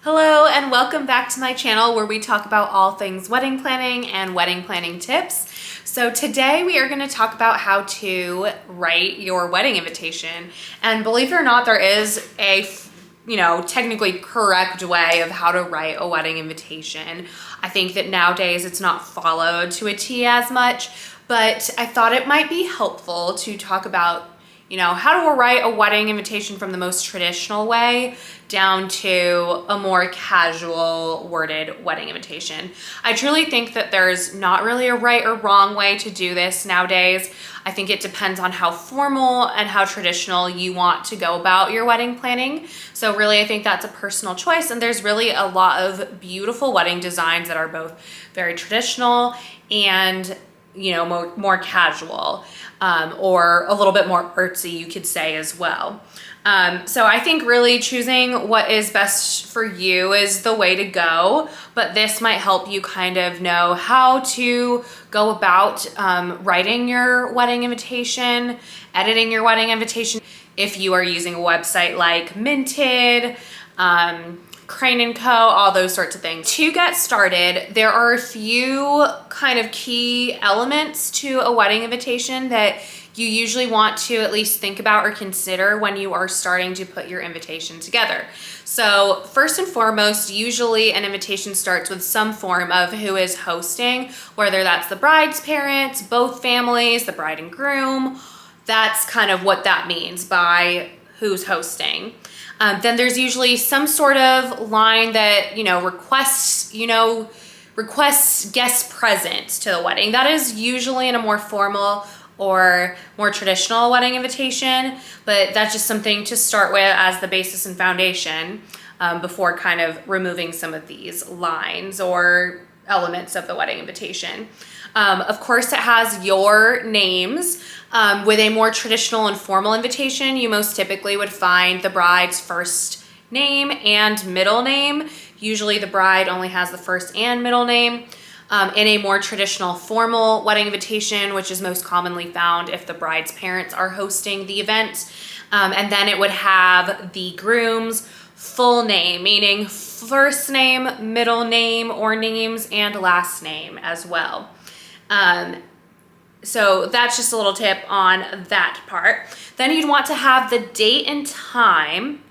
Hello and welcome back to my channel where we talk about all things wedding planning and wedding planning tips. So today we are going to talk about how to write your wedding invitation. And believe it or not, there is a technically correct way of how to write a wedding invitation. I think that nowadays it's not followed to a T as much, but I thought it might be helpful to talk about how to write a wedding invitation from the most traditional way down to a more casual worded wedding invitation. I truly think that there's not really a right or wrong way to do this nowadays. I think it depends on how formal and how traditional you want to go about your wedding planning. So really, I think that's a personal choice. And there's really a lot of beautiful wedding designs that are both very traditional and more casual, or a little bit more artsy, you could say as well. So I think really choosing what is best for you is the way to go, but this might help you kind of know how to go about writing your wedding invitation, editing your wedding invitation. If you are using a website like Minted, Crane & Co., all those sorts of things. To get started, there are a few kind of key elements to a wedding invitation that you usually want to at least think about or consider when you are starting to put your invitation together. So first and foremost, usually an invitation starts with some form of who is hosting, whether that's the bride's parents, both families, the bride and groom. That's kind of what that means by who's hosting. Then there's usually some sort of line that, requests guest present to the wedding. That is usually in a more formal or more traditional wedding invitation, but that's just something to start with as the basis and foundation before kind of removing some of these lines or elements of the wedding invitation. Of course, it has your names. With a more traditional and formal invitation, you most typically would find the bride's first name and middle name. Usually the bride only has the first and middle name. In a more traditional formal wedding invitation, which is most commonly found if the bride's parents are hosting the event. And then it would have the groom's full name, meaning first name, middle name or names, and last name as well. So that's just a little tip on that part. Then you'd want to have the date and time,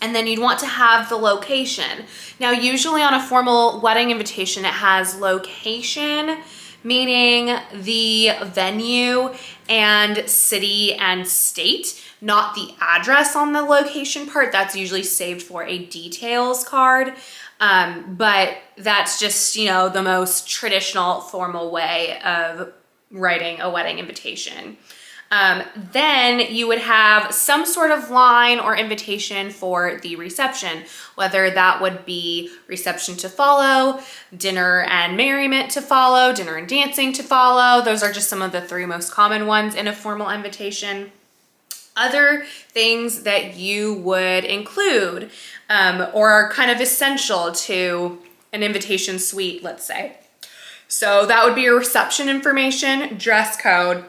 and then you'd want to have the location. Now, usually on a formal wedding invitation, it has location, meaning the venue and city and state, not the address on the location part. That's usually saved for a details card. But that's just, the most traditional formal way of writing a wedding invitation. Then you would have some sort of line or invitation for the reception, whether that would be reception to follow, dinner and merriment to follow, dinner and dancing to follow. Those are just some of the three most common ones in a formal invitation. Other things that you would include or are kind of essential to an invitation suite, let's say. So that would be your reception information, dress code,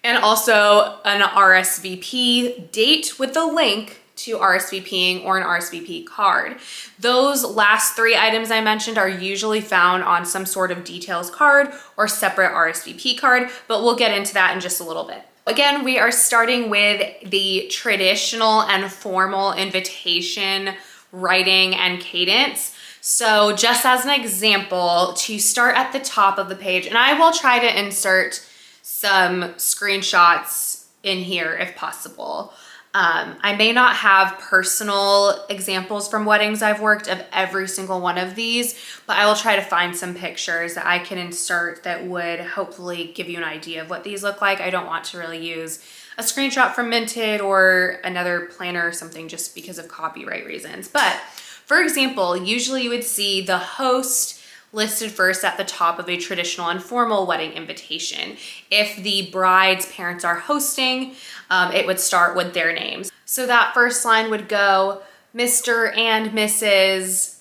and also an RSVP date with the link to RSVPing or an RSVP card. Those last three items I mentioned are usually found on some sort of details card or separate RSVP card, but we'll get into that in just a little bit. Again, we are starting with the traditional and formal invitation writing and cadence. So just as an example, to start at the top of the page, and I will try to insert some screenshots in here if possible. I may not have personal examples from weddings I've worked of every single one of these, but I will try to find some pictures that I can insert that would hopefully give you an idea of what these look like. I don't want to really use a screenshot from Minted or another planner or something just because of copyright reasons. But for example, usually you would see the host listed first at the top of a traditional and formal wedding invitation. If the bride's parents are hosting, it would start with their names. So that first line would go Mr. and Mrs.,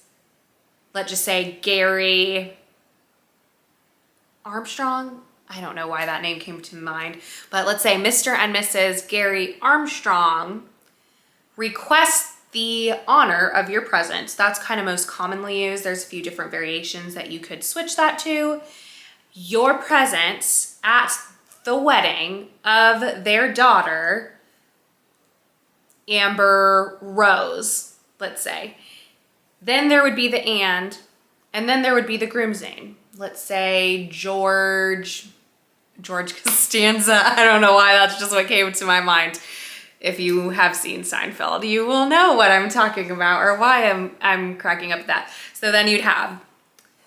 let's just say Gary Armstrong. I don't know why that name came to mind, but let's say Mr. and Mrs. Gary Armstrong request the honor of your present. That's kind of most commonly used. There's a few different variations that you could switch that to. Your presence at the wedding of their daughter, Amber Rose, let's say. Then there would be the and then there would be the groom's name. Let's say George Costanza. I don't know why, that's just what came to my mind. If you have seen Seinfeld, you will know what I'm talking about or why I'm cracking up at that. So then you'd have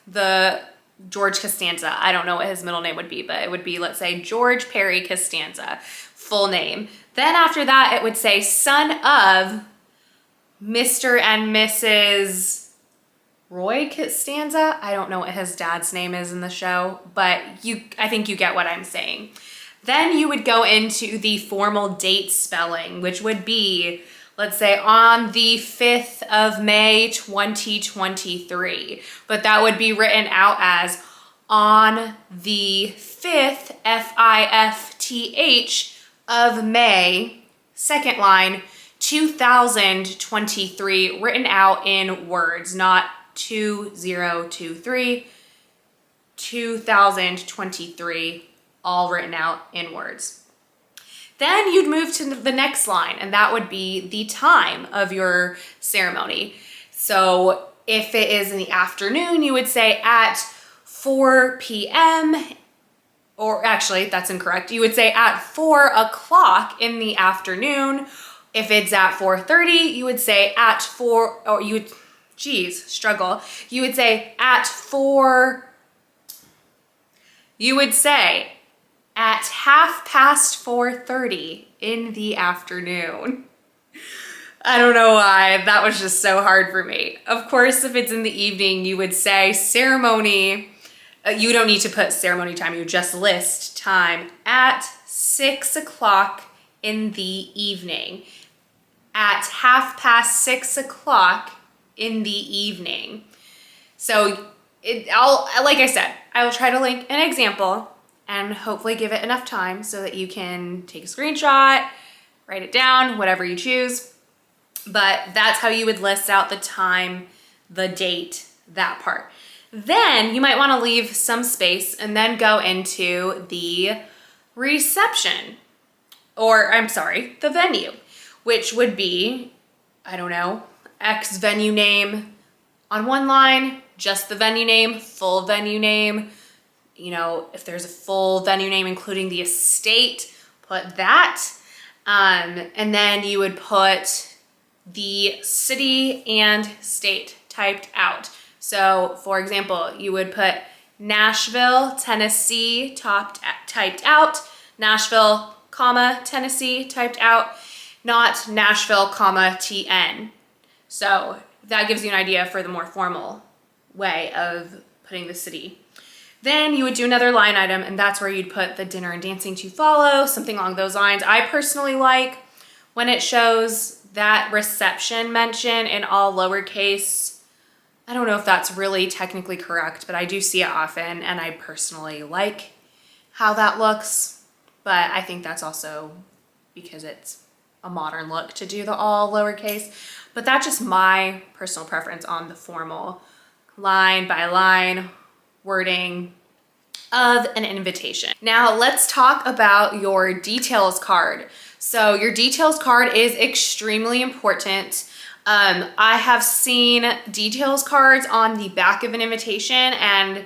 the George Costanza. I don't know what his middle name would be, but it would be, let's say, George Perry Costanza, full name. Then after that, it would say son of Mr. and Mrs. Roy Costanza. I don't know what his dad's name is in the show, but I think you get what I'm saying. Then you would go into the formal date spelling, which would be, let's say, on the 5th of May, 2023. But that would be written out as on the 5th, F-I-F-T-H, of May, second line, 2023, written out in words, not 2023, 2023, all written out in words. Then you'd move to the next line, and that would be the time of your ceremony. So if it is in the afternoon, you would say at 4 p.m., or actually, that's incorrect. You would say at 4 o'clock in the afternoon. If it's at 4:30, you would say at 4, or you would, struggle. You would say at 4, you would say at 4:30 in the afternoon. I don't know why, that was just so hard for me. Of course, if it's in the evening, you would say ceremony. You don't need to put ceremony time, you just list time at 6 o'clock in the evening. At 6:30 in the evening. So like I said, I will try to link an example and hopefully give it enough time so that you can take a screenshot, write it down, whatever you choose. But that's how you would list out the time, the date, that part. Then you might want to leave some space and then go into the reception, or I'm sorry, the venue, which would be, I don't know, X venue name on one line, just the venue name, full venue name. You know, if there's a full venue name, including the estate, put that. And then you would put the city and state typed out. So for example, you would put Nashville, Tennessee typed out, Nashville, comma, Tennessee typed out, not Nashville, comma, TN. So that gives you an idea for the more formal way of putting the city. Then you would do another line item, and that's where you'd put the dinner and dancing to follow, something along those lines. I personally like when it shows that reception mention in all lowercase. I don't know if that's really technically correct, but I do see it often, and I personally like how that looks. But I think that's also because it's a modern look to do the all lowercase. But that's just my personal preference on the formal line by line wording of an invitation. Now let's talk about your details card. So your details card is extremely important. I have seen details cards on the back of an invitation, and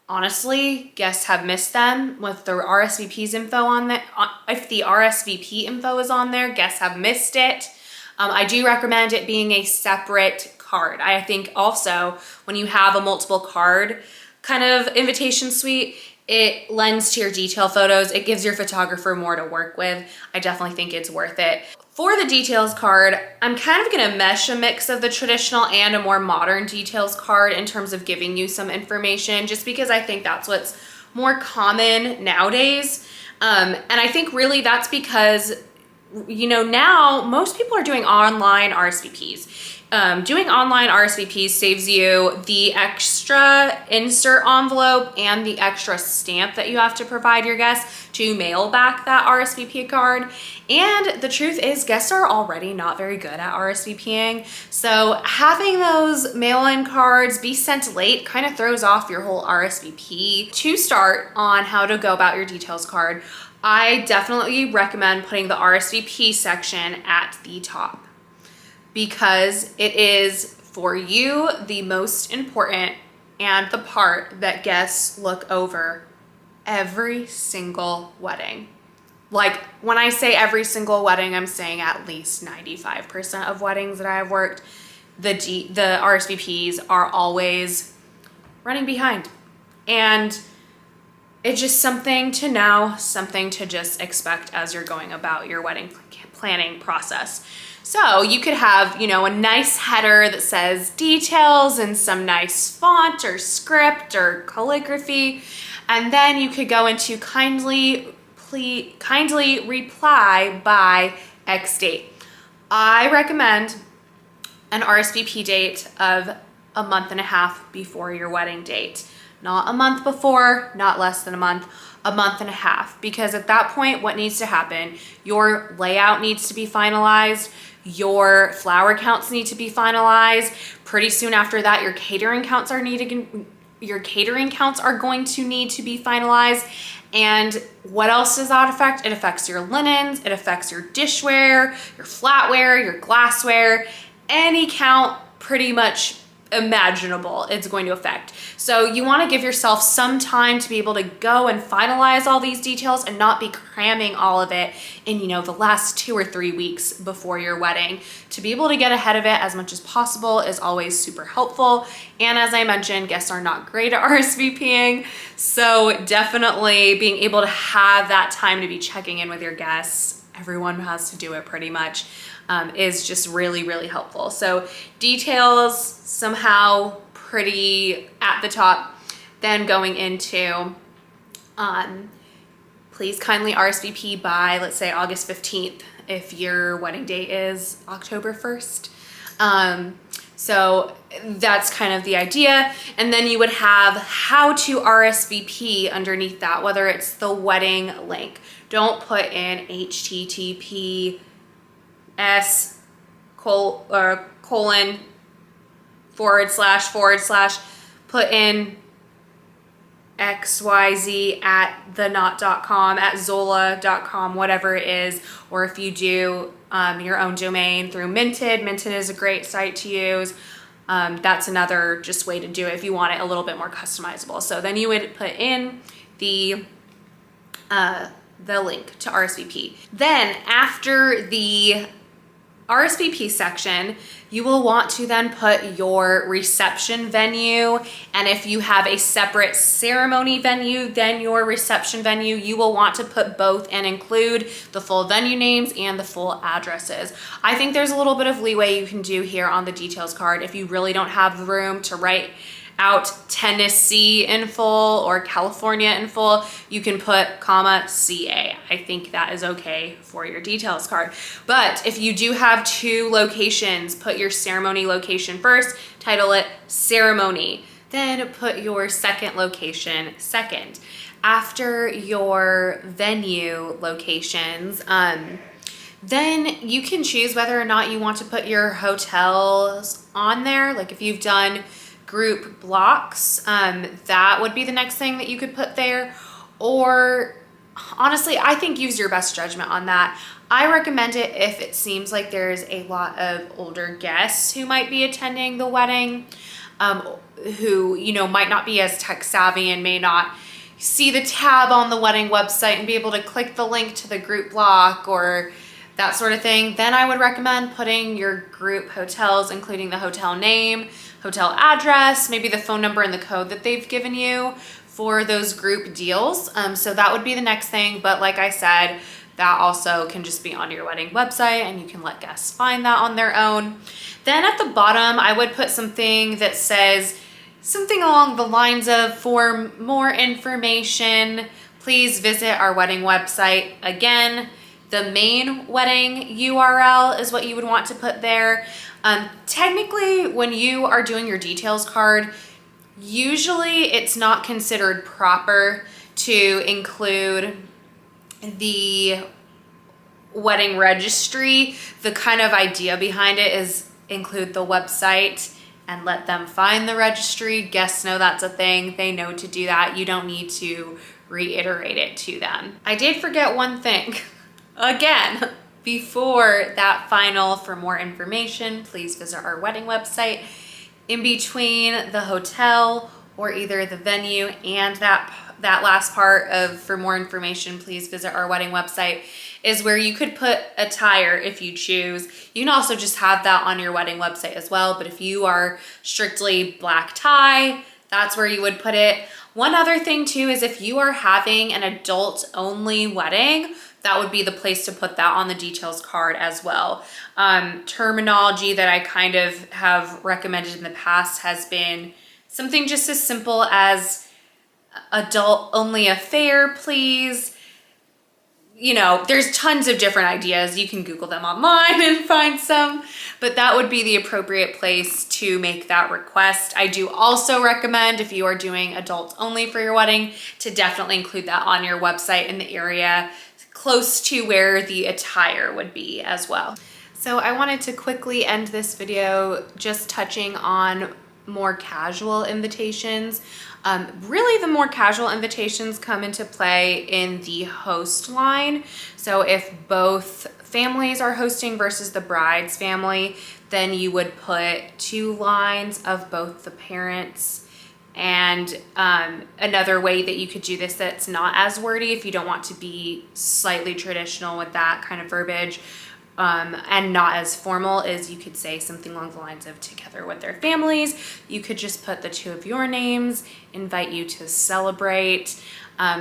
honestly, guests have missed them with the RSVP's info on that. If the RSVP info is on there, guests have missed it. I do recommend it being a separate card. I think also when you have a multiple card kind of invitation suite, it lends to your detail photos. It gives your photographer more to work with. I definitely think it's worth it. For the details card, I'm kind of gonna mesh a mix of the traditional and a more modern details card in terms of giving you some information, just because I think that's what's more common nowadays. And I think really that's because, you know, now most people are doing online RSVPs. Doing online RSVP saves you the extra insert envelope and the extra stamp that you have to provide your guests to mail back that RSVP card. And the truth is, guests are already not very good at RSVPing. So having those mail-in cards be sent late kind of throws off your whole RSVP. To start on how to go about your details card, I definitely recommend putting the RSVP section at the top, because it is for you the most important and the part that guests look over every single wedding. Like, when I say every single wedding, I'm saying at least 95% of weddings that I've worked, the RSVPs are always running behind. And it's just something to know, something to just expect as you're going about your wedding planning process. So you could have, you know, a nice header that says details and some nice font or script or calligraphy. And then you could go into kindly reply by X date. I recommend an RSVP date of a month and a half before your wedding date. Not a month before, not less than a month and a half. Because at that point, what needs to happen? Your layout needs to be finalized. Your flower counts need to be finalized. Pretty soon after that, your catering counts are going to need to be finalized. And what else does that affect? It affects your linens, it affects your dishware, your flatware, your glassware, any count pretty much imaginable it's going to affect. So you want to give yourself some time to be able to go and finalize all these details and not be cramming all of it in, you know, the last 2 or 3 weeks before your wedding. To be able to get ahead of it as much as possible is always super helpful. And as I mentioned, guests are not great at RSVPing. So definitely being able to have that time to be checking in with your guests, everyone has to do it pretty much, is just really, really helpful. So details somehow pretty at the top. Then going into, please kindly RSVP by, let's say, August 15th if your wedding date is October 1st. So that's kind of the idea. And then you would have how to RSVP underneath that, whether it's the wedding link. Don't put in HTTPS colon // put in XYZ at theknot.com, at zola.com, whatever it is. Or if you do your own domain through Minted is a great site to use. That's another just way to do it if you want it a little bit more customizable. So then you would put in the link to RSVP. Then after the RSVP section, you will want to then put your reception venue, and if you have a separate ceremony venue than your reception venue, you will want to put both and include the full venue names and the full addresses. I think there's a little bit of leeway you can do here on the details card if you really don't have the room to write out Tennessee in full or California in full. You can put CA. I think that is okay for your details card. But if you do have 2 locations, put your ceremony location first, title it ceremony, then put your second location second. After your venue locations, then you can choose whether or not you want to put your hotels on there. Like if you've done group blocks, that would be the next thing that you could put there. Or honestly, I think use your best judgment on that. I recommend it if it seems like there's a lot of older guests who might be attending the wedding, who, you know, might not be as tech savvy and may not see the tab on the wedding website and be able to click the link to the group block or that sort of thing. Then I would recommend putting your group hotels, including the hotel name, hotel address, maybe the phone number and the code that they've given you for those group deals. So that would be the next thing. But like I said, that also can just be on your wedding website and you can let guests find that on their own. Then at the bottom, I would put something that says something along the lines of, for more information, please visit our wedding website. Again, the main wedding URL is what you would want to put there. Technically, when you are doing your details card, usually it's not considered proper to include the wedding registry. The kind of idea behind it is include the website and let them find the registry. Guests know that's a thing. They know to do that. You don't need to reiterate it to them. I did forget one thing. Again, before that final, for more information, please visit our wedding website. In between the hotel or either the venue and that last part of for more information, please visit our wedding website, is where you could put attire if you choose. You can also just have that on your wedding website as well, but if you are strictly black tie, that's where you would put it. One other thing too is if you are having an adult only wedding, that would be the place to put that on the details card as well. Terminology that I kind of have recommended in the past has been something just as simple as adult only affair, please. You know, there's tons of different ideas. You can Google them online and find some, but that would be the appropriate place to make that request. I do also recommend, if you are doing adults only for your wedding, to definitely include that on your website in the area close to where the attire would be as well. So I wanted to quickly end this video just touching on more casual invitations. Really the more casual invitations come into play in the host line. So if both families are hosting versus the bride's family, then you would put 2 lines of both the parents. And another way that you could do this that's not as wordy, if you don't want to be slightly traditional with that kind of verbiage, and not as formal, is you could say something along the lines of together with their families. You could just put the 2 of your names, invite you to celebrate,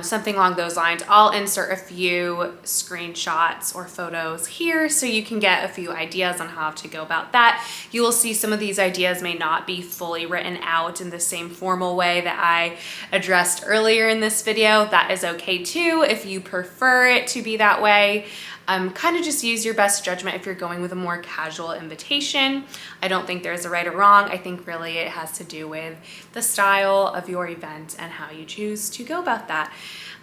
something along those lines. I'll insert a few screenshots or photos here so you can get a few ideas on how to go about that. You will see some of these ideas may not be fully written out in the same formal way that I addressed earlier in this video. That is okay too if you prefer it to be that way. Kind of just use your best judgment if you're going with a more casual invitation. I don't think there's a right or wrong. I think really it has to do with the style of your event and how you choose to go about that.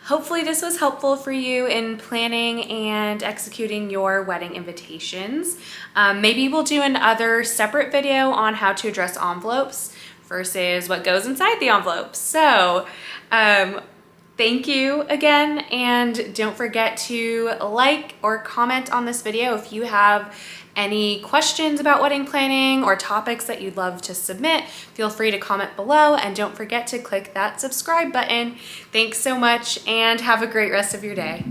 Hopefully this was helpful for you in planning and executing your wedding invitations. Maybe we'll do another separate video on how to address envelopes versus what goes inside the envelope. So, thank you again, and don't forget to like or comment on this video if you have any questions about wedding planning or topics that you'd love to submit. Feel free to comment below, and don't forget to click that subscribe button. Thanks so much, and have a great rest of your day.